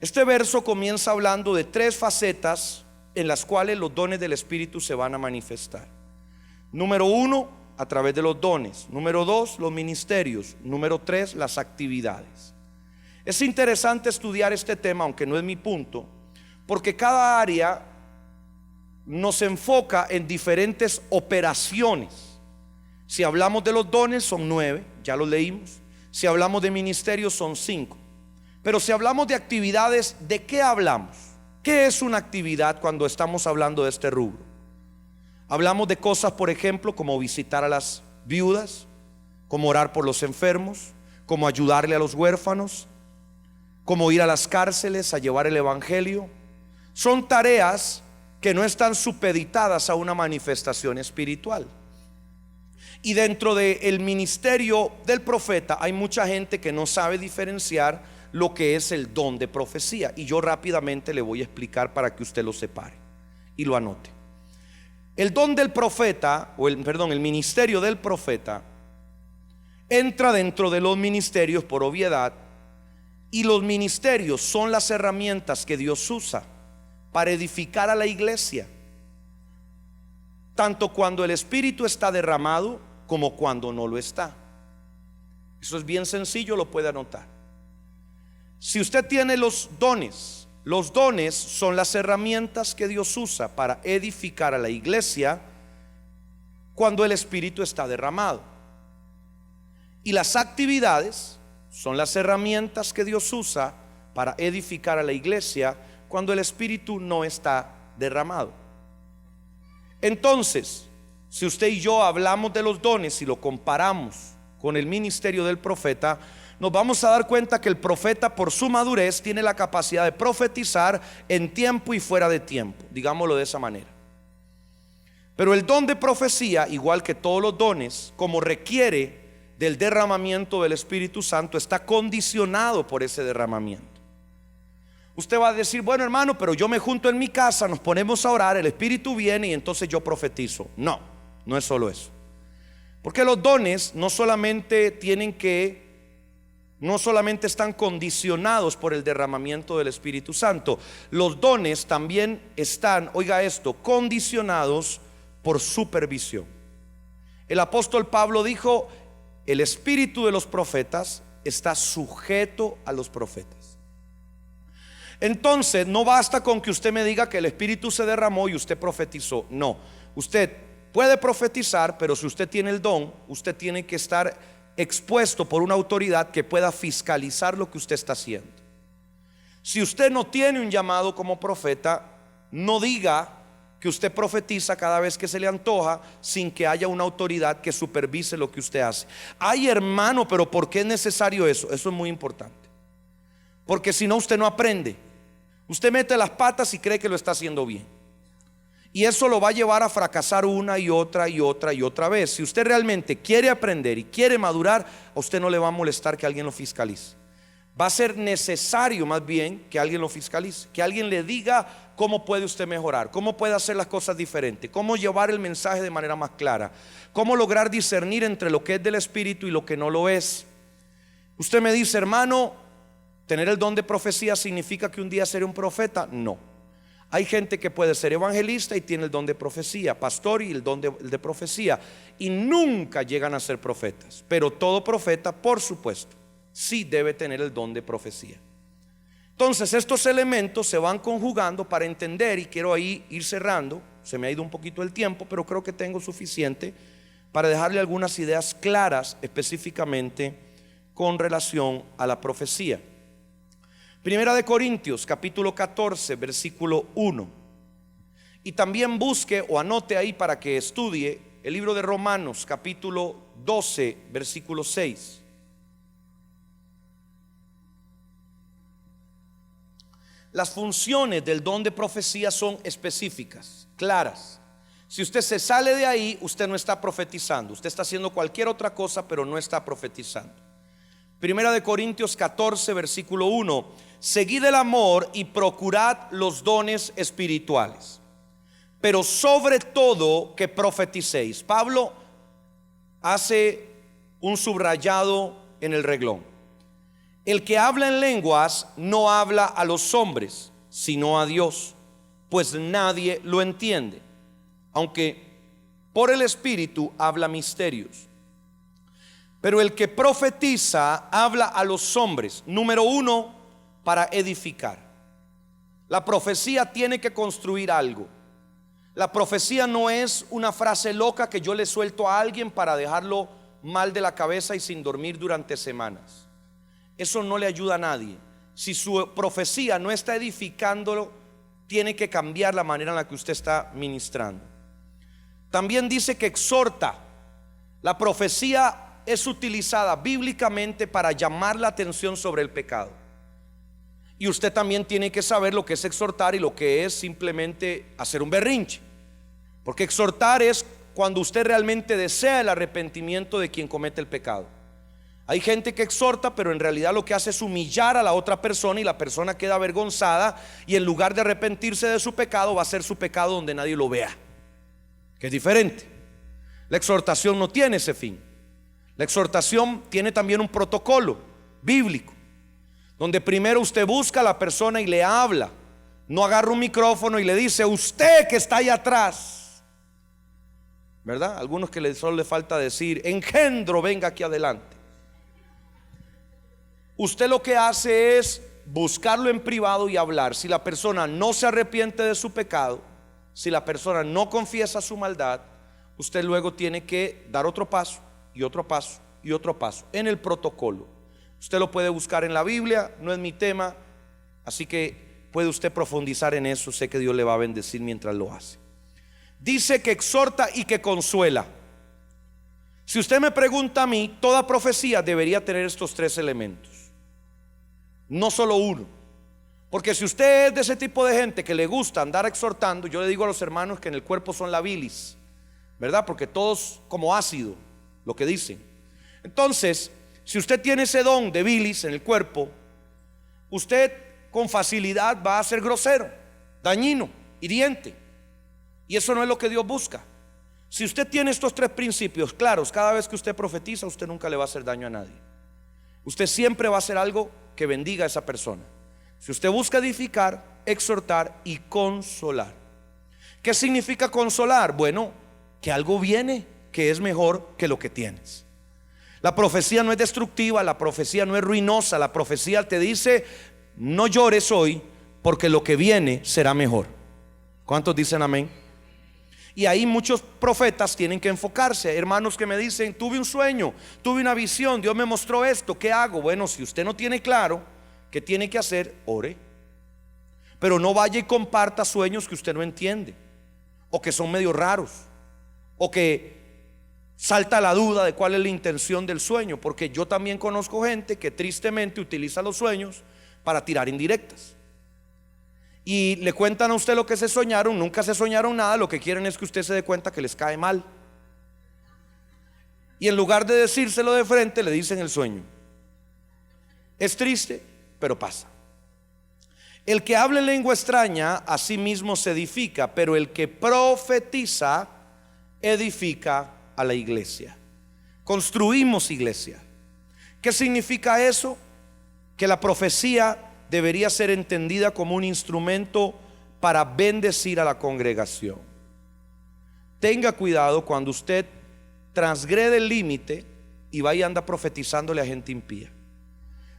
Este verso comienza hablando de tres facetas en las cuales los dones del Espíritu se van a manifestar. Número uno, a través de los dones. Número dos, los ministerios. Número tres, las actividades. Es interesante estudiar este tema, aunque no es mi punto, porque cada área nos enfoca en diferentes operaciones. Si hablamos de los dones son 9, ya lo leímos. Si hablamos de ministerios son 5. Pero si hablamos de actividades, ¿de qué hablamos? ¿Qué es una actividad cuando estamos hablando de este rubro? Hablamos de cosas, por ejemplo, como visitar a las viudas, como orar por los enfermos, como ayudarle a los huérfanos, como ir a las cárceles a llevar el evangelio. Son tareas que no están supeditadas a una manifestación espiritual. Y dentro del ministerio del profeta hay mucha gente que no sabe diferenciar lo que es el don de profecía, y yo rápidamente le voy a explicar para que usted lo separe y lo anote. El don del profeta, el ministerio del profeta entra dentro de los ministerios por obviedad, y los ministerios son las herramientas que Dios usa para edificar a la iglesia, tanto cuando el Espíritu está derramado como cuando no lo está. Eso es bien sencillo, lo puede anotar. Si usted tiene los dones son las herramientas que Dios usa para edificar a la iglesia cuando el Espíritu está derramado. Y las actividades son las herramientas que Dios usa para edificar a la iglesia cuando el Espíritu no está derramado. Entonces, si usted y yo hablamos de los dones y lo comparamos con el ministerio del profeta, nos vamos a dar cuenta que el profeta, por su madurez, tiene la capacidad de profetizar en tiempo y fuera de tiempo, digámoslo de esa manera. Pero el don de profecía, igual que todos los dones, como requiere del derramamiento del Espíritu Santo, está condicionado por ese derramamiento. Usted va a decir, bueno, hermano, pero yo me junto en mi casa, nos ponemos a orar, el Espíritu viene y entonces yo profetizo. No, no es solo eso. Porque los dones no solamente están condicionados por el derramamiento del Espíritu Santo. Los dones también están, oiga esto, condicionados por supervisión. El apóstol Pablo dijo: el espíritu de los profetas está sujeto a los profetas. Entonces no basta con que usted me diga que el Espíritu se derramó y usted profetizó. No, usted puede profetizar, pero si usted tiene el don, usted tiene que estar expuesto por una autoridad que pueda fiscalizar lo que usted está haciendo. Si usted no tiene un llamado como profeta, no diga que usted profetiza cada vez que se le antoja sin que haya una autoridad que supervise lo que usted hace. Ay, hermano, pero ¿por qué es necesario eso? Eso es muy importante, porque si no, usted no aprende. Usted mete las patas y cree que lo está haciendo bien, y eso lo va a llevar a fracasar una y otra y otra y otra vez. Si usted realmente quiere aprender y quiere madurar, a usted no le va a molestar que alguien lo fiscalice. Va a ser necesario más bien que alguien lo fiscalice, que alguien le diga cómo puede usted mejorar, cómo puede hacer las cosas diferentes, cómo llevar el mensaje de manera más clara, cómo lograr discernir entre lo que es del Espíritu y lo que no lo es. Usted me dice, hermano, ¿Tener el don de profecía significa que un día seré un profeta? No. Hay gente que puede ser evangelista y tiene el don de profecía, pastor y el don de profecía, y nunca llegan a ser profetas. Pero todo profeta, por supuesto, sí debe tener el don de profecía. Entonces estos elementos se van conjugando para entender, y quiero ahí ir cerrando. Se me ha ido un poquito el tiempo, pero creo que tengo suficiente para dejarle algunas ideas claras específicamente con relación a la profecía. Primera de Corintios capítulo 14 versículo 1. Y también busque o anote ahí para que estudie el libro de Romanos capítulo 12 versículo 6. Las funciones del don de profecía son específicas, claras. Si usted se sale de ahí, usted no está profetizando. Usted está haciendo cualquier otra cosa, pero no está profetizando. Primera de Corintios 14 versículo 1. Seguid el amor y procurad los dones espirituales, pero sobre todo que profeticéis. Pablo hace un subrayado en el renglón. El que habla en lenguas no habla a los hombres, sino a Dios, pues nadie lo entiende, aunque por el Espíritu habla misterios. Pero el que profetiza habla a los hombres, número uno, para edificar. La profecía tiene que construir algo. La profecía no es una frase loca que yo le suelto a alguien para dejarlo mal de la cabeza y sin dormir durante semanas. Eso no le ayuda a nadie. Si su profecía no está edificándolo, tiene que cambiar la manera en la que usted está ministrando. También dice que exhorta. La profecía es utilizada bíblicamente para llamar la atención sobre el pecado. Y usted también tiene que saber lo que es exhortar y lo que es simplemente hacer un berrinche. Porque exhortar es cuando usted realmente desea el arrepentimiento de quien comete el pecado. Hay gente que exhorta, pero en realidad lo que hace es humillar a la otra persona, y la persona queda avergonzada, y en lugar de arrepentirse de su pecado, va a hacer su pecado donde nadie lo vea, que es diferente. La exhortación no tiene ese fin. La exhortación tiene también un protocolo bíblico, donde primero usted busca a la persona y le habla. No agarra un micrófono y le dice: usted que está ahí atrás, ¿verdad? Algunos que solo le falta decir: engendro, venga aquí adelante. Usted lo que hace es buscarlo en privado y hablar. Si la persona no se arrepiente de su pecado, si la persona no confiesa su maldad, usted luego tiene que dar otro paso y otro paso y otro paso en el protocolo. Usted lo puede buscar en la Biblia, no es mi tema, así que puede usted profundizar en eso. Sé que Dios le va a bendecir mientras lo hace. Dice que exhorta y que consuela. Si usted me pregunta a mí, toda profecía debería tener estos tres elementos, no solo uno. Porque si usted es de ese tipo de gente que le gusta andar exhortando, yo le digo a los hermanos que en el cuerpo son la bilis, ¿verdad? Porque todos como ácido, lo que dicen. Entonces, si usted tiene ese don de bilis en el cuerpo, usted con facilidad va a ser grosero, dañino, hiriente. Y eso no es lo que Dios busca. Si usted tiene estos tres principios claros, cada vez que usted profetiza, usted nunca le va a hacer daño a nadie. Usted siempre va a hacer algo que bendiga a esa persona. Si usted busca edificar, exhortar y consolar. ¿Qué significa consolar? Bueno, que algo viene que es mejor que lo que tienes. La profecía no es destructiva, la profecía no es ruinosa. La profecía te dice: no llores hoy, porque lo que viene será mejor. ¿Cuántos dicen amén? Y ahí muchos profetas tienen que enfocarse. Hermanos que me dicen: tuve un sueño, tuve una visión, Dios me mostró esto, ¿qué hago? Bueno, si usted no tiene claro qué tiene que hacer, ore. Pero no vaya y comparta sueños que usted no entiende, o que son medio raros, o que salta la duda de cuál es la intención del sueño. Porque yo también conozco gente que tristemente utiliza los sueños para tirar indirectas, y le cuentan a usted lo que se soñaron. Nunca se soñaron nada, lo que quieren es que usted se dé cuenta que les cae mal, y en lugar de decírselo de frente, le dicen el sueño. Es triste, pero pasa. El que habla en lengua extraña a sí mismo se edifica, pero el que profetiza edifica a la iglesia. Construimos iglesia. ¿Qué significa eso? que la profecía debería ser entendida como un instrumento para bendecir a la congregación. Tenga cuidado cuando usted transgrede el límite y va y anda profetizándole a gente impía.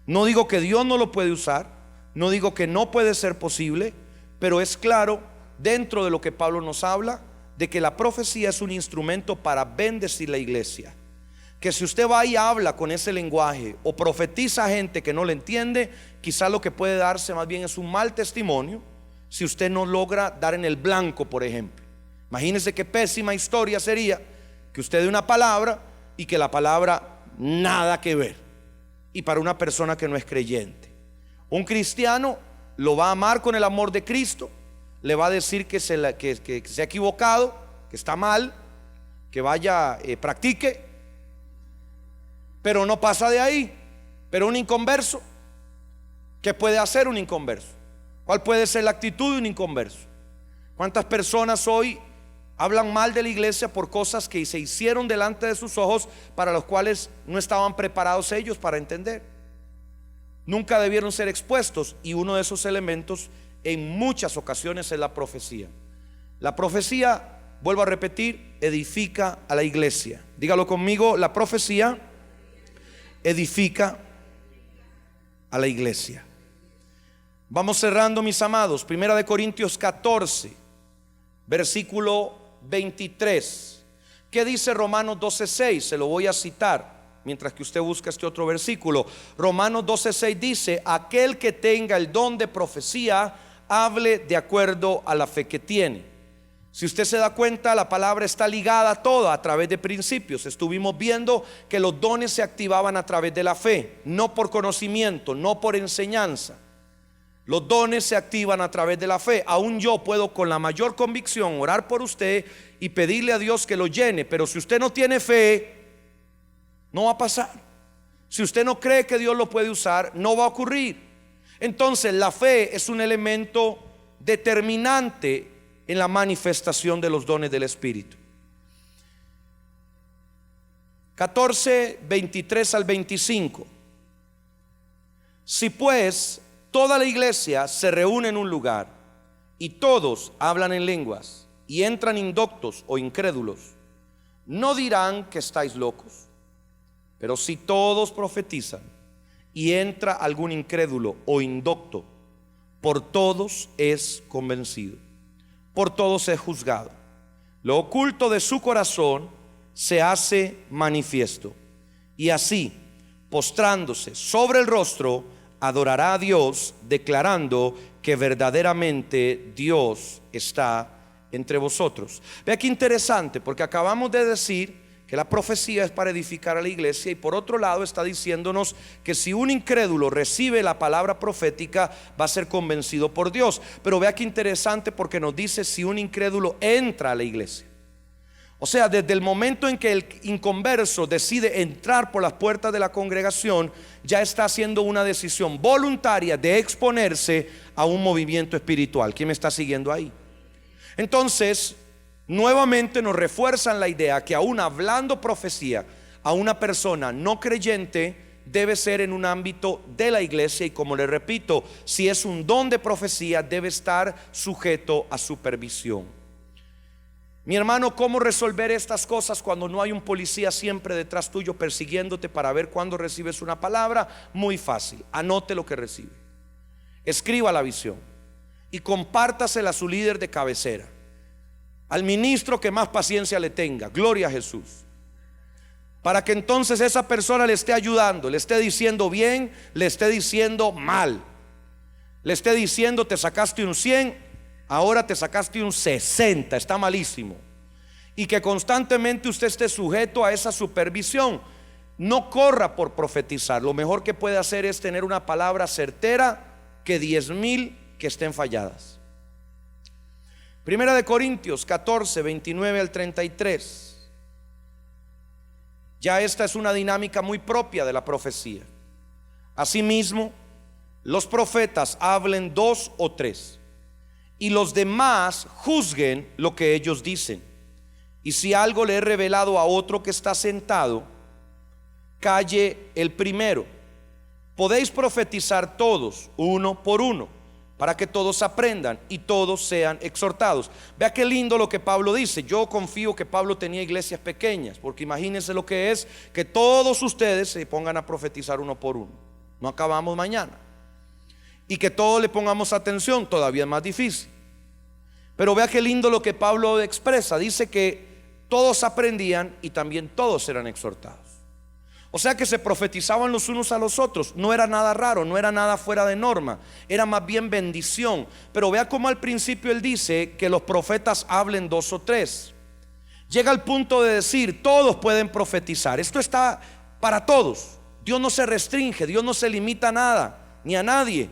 No digo que Dios no lo puede usar, no digo que no puede ser posible, pero es claro dentro de lo que Pablo nos habla de que la profecía es un instrumento para bendecir la iglesia. Que si usted va y habla con ese lenguaje o profetiza a gente que no le entiende, quizá lo que puede darse más bien es un mal testimonio si usted no logra dar en el blanco, por ejemplo. Imagínese qué pésima historia sería que usted dé una palabra y que la palabra nada que ver, y para una persona que no es creyente. Un cristiano lo va a amar con el amor de Cristo, le va a decir que se ha equivocado, que está mal, que vaya, practique, pero no pasa de ahí. Pero un inconverso, ¿qué puede hacer un inconverso? ¿Cuál puede ser la actitud de un inconverso? ¿Cuántas personas hoy hablan mal de la iglesia por cosas que se hicieron delante de sus ojos, para los cuales no estaban preparados ellos para entender? Nunca debieron ser expuestos, y uno de esos elementos en muchas ocasiones es la profecía. La profecía, vuelvo a repetir, edifica a la iglesia. Dígalo conmigo: la profecía edifica a la iglesia. Vamos cerrando, mis amados. Primera de Corintios 14, versículo 23. ¿Qué dice Romanos 12:6? Se lo voy a citar mientras que usted busca este otro versículo. Romanos 12:6 dice: aquel que tenga el don de profecía, hable de acuerdo a la fe que tiene. Si usted se da cuenta, la palabra está ligada toda a través de principios. Estuvimos viendo que los dones se activaban a través de la fe, no por conocimiento, no por enseñanza. Los dones se activan a través de la fe. Aún yo puedo con la mayor convicción orar por usted y pedirle a Dios que lo llene, pero si usted no tiene fe, no va a pasar. Si usted no cree que Dios lo puede usar, no va a ocurrir. Entonces la fe es un elemento determinante en la manifestación de los dones del Espíritu. 14, 23 al 25. Si pues toda la iglesia se reúne en un lugar y todos hablan en lenguas y entran indoctos o incrédulos, no dirán que estáis locos. Pero si todos profetizan y entra algún incrédulo o indocto, por todos es convencido, por todos es juzgado. Lo oculto de su corazón se hace manifiesto, y así, postrándose sobre el rostro, adorará a Dios, declarando que verdaderamente Dios está entre vosotros. Vea qué interesante, porque acabamos de decir que la profecía es para edificar a la iglesia, y por otro lado está diciéndonos que si un incrédulo recibe la palabra profética, va a ser convencido por Dios. Pero vea qué interesante, porque nos dice si un incrédulo entra a la iglesia. O sea, desde el momento en que el inconverso decide entrar por las puertas de la congregación, ya está haciendo una decisión voluntaria de exponerse a un movimiento espiritual. ¿Quién me está siguiendo ahí? Entonces, nuevamente nos refuerzan la idea que aún hablando profecía a una persona no creyente, debe ser en un ámbito de la iglesia, y como le repito, si es un don de profecía, debe estar sujeto a supervisión. Mi hermano, ¿cómo resolver estas cosas cuando no hay un policía siempre detrás tuyo persiguiéndote para ver cuándo recibes una palabra? Muy fácil: anote lo que recibe, escriba la visión y compártasela a su líder de cabecera, al ministro que más paciencia le tenga, gloria a Jesús, para que entonces esa persona le esté ayudando, le esté diciendo bien, le esté diciendo mal, le esté diciendo: te sacaste un 100, ahora te sacaste un 60, está malísimo. Y que constantemente usted esté sujeto a esa supervisión. No corra por profetizar. Lo mejor que puede hacer es tener una palabra certera que 10,000 que estén falladas. Primera de Corintios 14, 29 al 33. Ya esta es una dinámica muy propia de la profecía. Asimismo, los profetas hablen 2 o 3, y los demás juzguen lo que ellos dicen. Y si algo le he revelado a otro que está sentado, calle el primero, Podéis profetizar todos, uno por uno, para que todos aprendan y todos sean exhortados. Vea qué lindo lo que Pablo dice. Yo confío que Pablo tenía iglesias pequeñas, porque imagínense lo que es que todos ustedes se pongan a profetizar uno por uno. No acabamos mañana. Y que todos le pongamos atención, todavía es más difícil. Pero vea qué lindo lo que Pablo expresa. Dice que todos aprendían y también todos eran exhortados. O sea que se profetizaban los unos a los otros. No era nada raro, no era nada fuera de norma, era más bien bendición. Pero vea cómo al principio él dice que los profetas hablen 2 o 3. Llega al punto de decir, todos pueden profetizar. Esto está para todos. Dios no se restringe, Dios no se limita a nada, ni a nadie.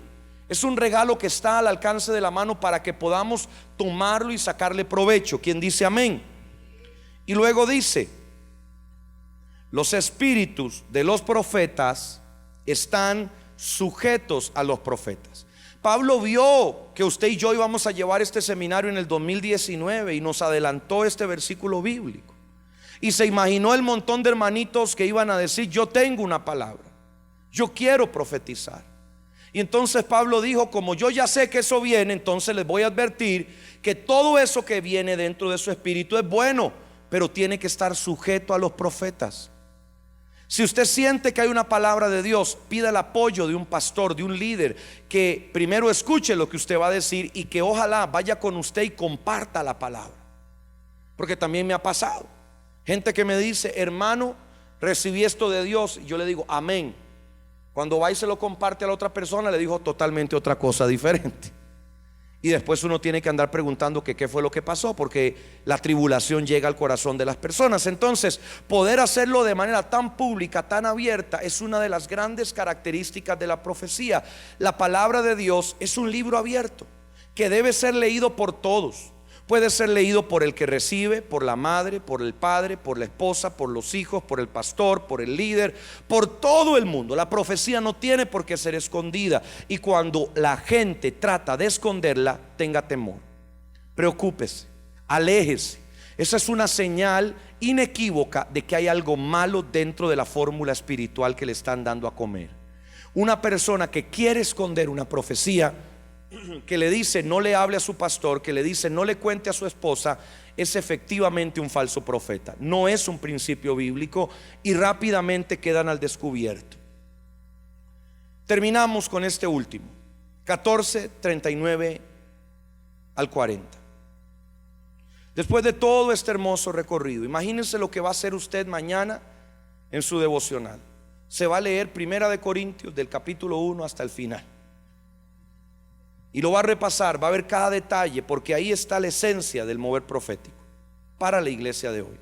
Es un regalo que está al alcance de la mano para que podamos tomarlo y sacarle provecho. ¿Quién dice amén? Y luego dice, los espíritus de los profetas están sujetos a los profetas. Pablo vio que usted y yo íbamos a llevar este seminario en el 2019 y nos adelantó este versículo bíblico. Y se imaginó el montón de hermanitos que iban a decir, yo tengo una palabra, yo quiero profetizar. Y entonces Pablo dijo, como yo ya sé que eso viene, entonces les voy a advertir que todo eso que viene dentro de su espíritu es bueno, pero tiene que estar sujeto a los profetas. Si usted siente que hay una palabra de Dios, pida el apoyo de un pastor, de un líder, que primero escuche lo que usted va a decir y que ojalá vaya con usted y comparta la palabra. Porque también me ha pasado gente que me dice, hermano, recibí esto de Dios, y yo le digo, amén. Cuando va y se lo comparte a la otra persona, le dijo totalmente otra cosa diferente. Y después uno tiene que andar preguntando que qué fue lo que pasó, porque la tribulación llega al corazón de las personas. Entonces, poder hacerlo de manera tan pública, tan abierta, es una de las grandes características de la profecía. La palabra de Dios es un libro abierto que debe ser leído por todos. Puede ser leído por el que recibe, por la madre, por el padre, por la esposa, por los hijos, por el pastor, por el líder, por todo el mundo. La profecía no tiene por qué ser escondida. Y cuando la gente trata de esconderla, tenga temor, preocúpese, aléjese. Esa es una señal inequívoca de que hay algo malo dentro de la fórmula espiritual que le están dando a comer. Una persona que quiere esconder una profecía, que le dice no le hable a su pastor, que le dice no le cuente a su esposa, es efectivamente un falso profeta. No es un principio bíblico y rápidamente quedan al descubierto. Terminamos con este último, 14:39 al 40. Después de todo este hermoso recorrido, imagínense lo que va a hacer usted mañana en su devocional. Se va a leer 1 Corintios del capítulo 1 hasta el final. Y lo va a repasar, va a ver cada detalle, porque ahí está la esencia del mover profético para la iglesia de hoy.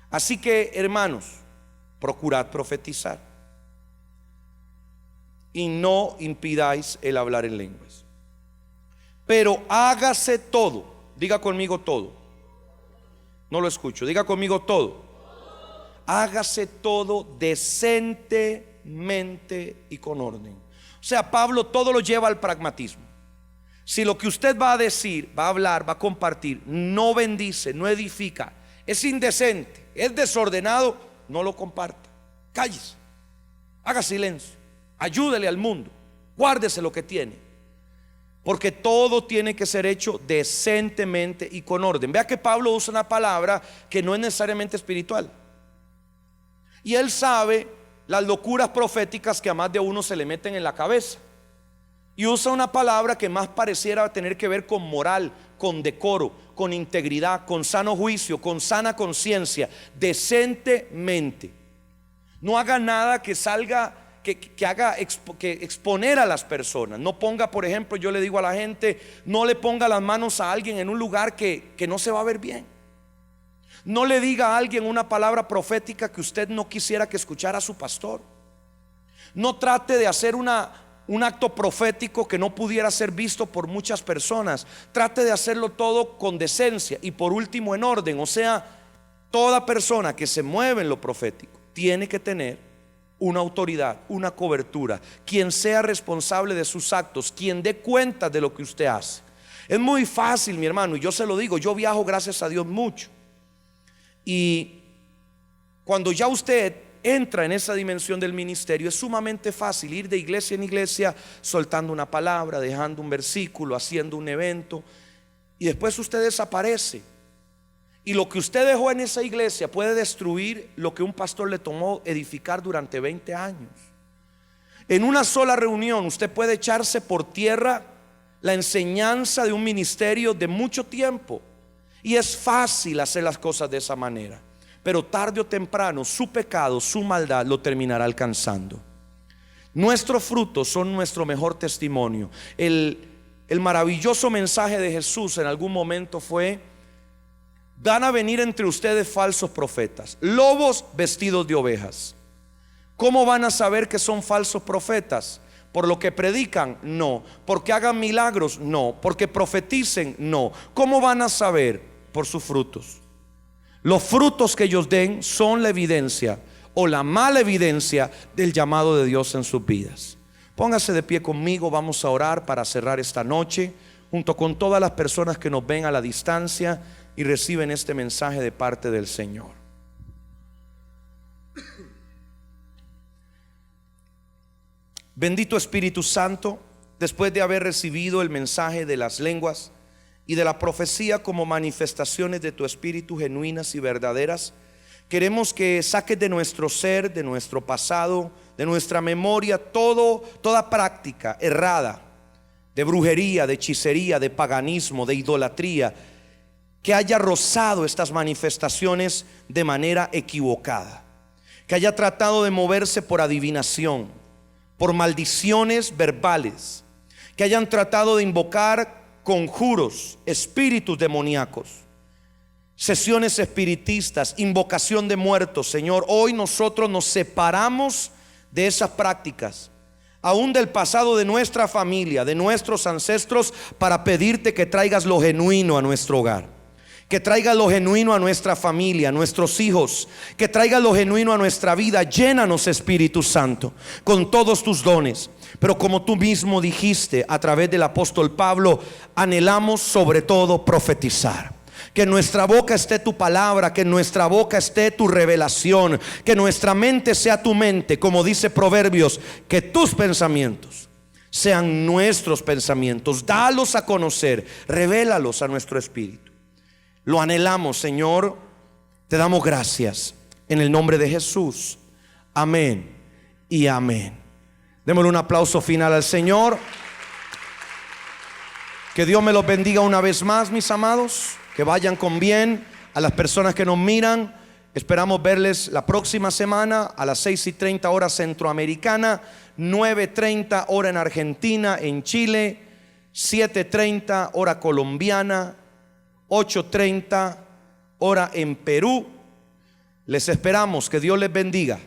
Así que, hermanos, procurad profetizar y no impidáis el hablar en lenguas. Pero hágase todo, diga conmigo todo. No lo escucho, diga conmigo todo. Hágase todo decentemente y con orden. O sea, Pablo todo lo lleva al pragmatismo. Si lo que usted va a decir, va a hablar, va a compartir, no bendice, no edifica, es indecente, es desordenado, no lo comparta. Cállese, haga silencio, ayúdele al mundo, guárdese lo que tiene, porque todo tiene que ser hecho decentemente y con orden. Vea que Pablo usa una palabra que no es necesariamente espiritual, y él sabe las locuras proféticas que a más de uno se le meten en la cabeza, y usa una palabra que más pareciera tener que ver con moral, con decoro, con integridad, con sano juicio, con sana conciencia, decentemente. No haga nada que salga, que haga exponer a las personas. No ponga, por ejemplo, yo le digo a la gente, no le ponga las manos a alguien en un lugar que no se va a ver bien. No le diga a alguien una palabra profética que usted no quisiera que escuchara a su pastor. No trate de hacer un acto profético que no pudiera ser visto por muchas personas. Trate de hacerlo todo con decencia y por último en orden. O sea, toda persona que se mueve en lo profético tiene que tener una autoridad, una cobertura, quien sea responsable de sus actos, quien dé cuenta de lo que usted hace. Es muy fácil, mi hermano, y yo se lo digo, yo viajo gracias a Dios mucho. Y cuando ya usted entra en esa dimensión del ministerio, es sumamente fácil ir de iglesia en iglesia soltando una palabra, dejando un versículo, haciendo un evento, y después usted desaparece. Y lo que usted dejó en esa iglesia puede destruir lo que un pastor le tomó edificar durante 20 años. En una sola reunión usted puede echarse por tierra la enseñanza de un ministerio de mucho tiempo. Y es fácil hacer las cosas de esa manera, pero tarde o temprano su pecado, su maldad lo terminará alcanzando. Nuestros frutos son nuestro mejor testimonio. El maravilloso mensaje de Jesús en algún momento fue: van a venir entre ustedes falsos profetas, lobos vestidos de ovejas. ¿Cómo van a saber que son falsos profetas? ¿Por lo que predican? No. ¿Porque hagan milagros? No. ¿Porque profeticen? No. ¿Cómo van a saber? Por sus frutos. Los frutos que ellos den son la evidencia o la mala evidencia del llamado de Dios en sus vidas. Póngase de pie conmigo, vamos a orar para cerrar esta noche, junto con todas las personas que nos ven a la distancia y reciben este mensaje de parte del Señor. Bendito Espíritu Santo, después de haber recibido el mensaje de las lenguas y de la profecía como manifestaciones de tu Espíritu genuinas y verdaderas, queremos que saques de nuestro ser, de nuestro pasado, de nuestra memoria toda práctica errada de brujería, de hechicería, de paganismo, de idolatría, que haya rozado estas manifestaciones de manera equivocada, que haya tratado de moverse por adivinación, por maldiciones verbales, que hayan tratado de invocar conjuros, espíritus demoníacos, sesiones espiritistas, invocación de muertos. Señor, hoy nosotros nos separamos de esas prácticas, aún del pasado de nuestra familia, de nuestros ancestros, para pedirte que traigas lo genuino a nuestro hogar, que traigas lo genuino a nuestra familia, a nuestros hijos, que traigas lo genuino a nuestra vida. Llénanos, Espíritu Santo, con todos tus dones. Pero como tú mismo dijiste a través del apóstol Pablo, anhelamos sobre todo profetizar. Que en nuestra boca esté tu palabra, que en nuestra boca esté tu revelación, que nuestra mente sea tu mente, como dice Proverbios, que tus pensamientos sean nuestros pensamientos. Dalos a conocer, revélalos a nuestro espíritu. Lo anhelamos, Señor. Te damos gracias en el nombre de Jesús. Amén y amén. Démosle un aplauso final al Señor. Que Dios me los bendiga una vez más, mis amados. Que vayan con bien. A las personas que nos miran, esperamos verles la próxima semana a las 6:30 hora centroamericana, 9:30 hora en Argentina, en Chile, 7:30 hora colombiana, 8:30 hora en Perú. Les esperamos. Que Dios les bendiga.